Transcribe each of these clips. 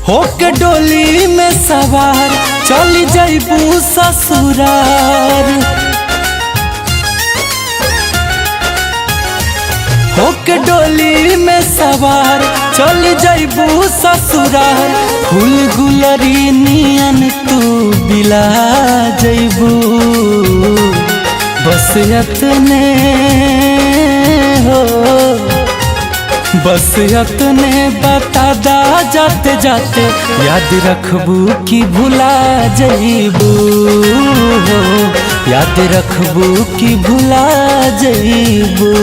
होके डोली में सवार चली जइबू ससुरार। होके डोली में सवार चली जइबू ससुरार। फूल गुलरी नियन तू बिला जइबू। बस यतने हो, बस यतने बता दा जाते जाते, याद रखबू कि भुला जइबू हो। याद रखबू कि भुला जइबू।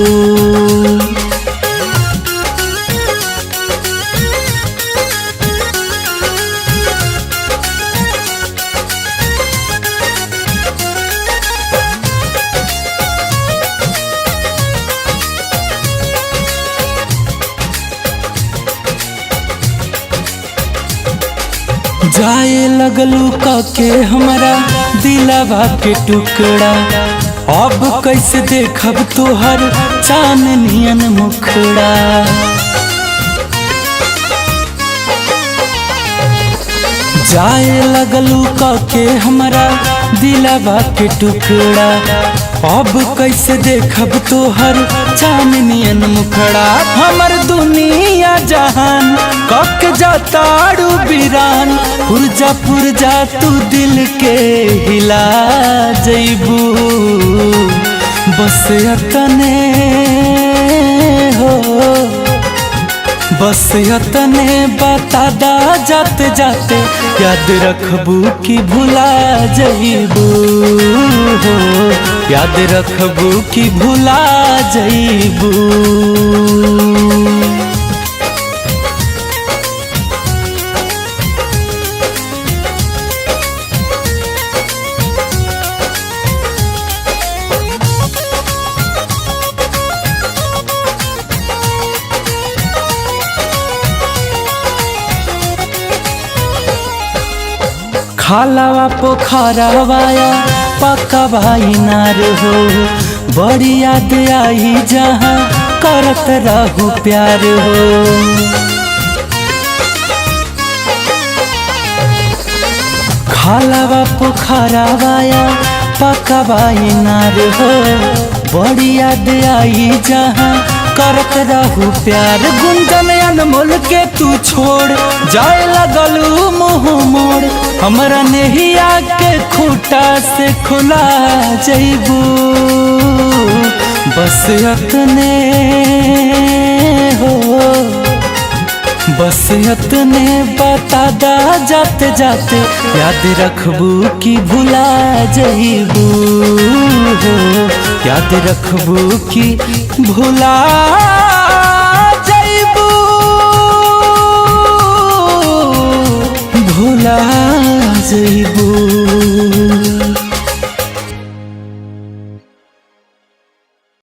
जाए लगलू के हमरा दिलवा के टुकड़ा। अब कैसे देखब तोहर चांदनियन मुखड़ा। जाए लगलू के हमरा दिलवा के टुकड़ा। अब कैसे देखब तोहर चांदनियन मुखड़ा। हमर दुनिया जहान कक जाताड़ू बिरान। पुरजा पुरजा तू दिल के हिला जइबू। बस यतने हो, बस यतने बता दा जाते जाते, याद रखबू कि भुला जइबू हो। याद रखबू कि भुला जइबू। खालावा पोखरावाया पक्का भाई नार हो। बड़ी याद आई जहाँ करत रहू प्यार हो। खालावा पोखरावाया पक्का भाई नार हो। बड़ी याद आई जहाँ करत रहू प्यार। गुंजन अनमोल के तू छोड़ जाए लगलू मुँह मोड़। हमरा नहिया के खूटा से खुला जइबू। बस यतने हो, बस यतने बता दा जाते जाते, याद रखबू कि भुला जइबू हो। याद रखबू कि भुला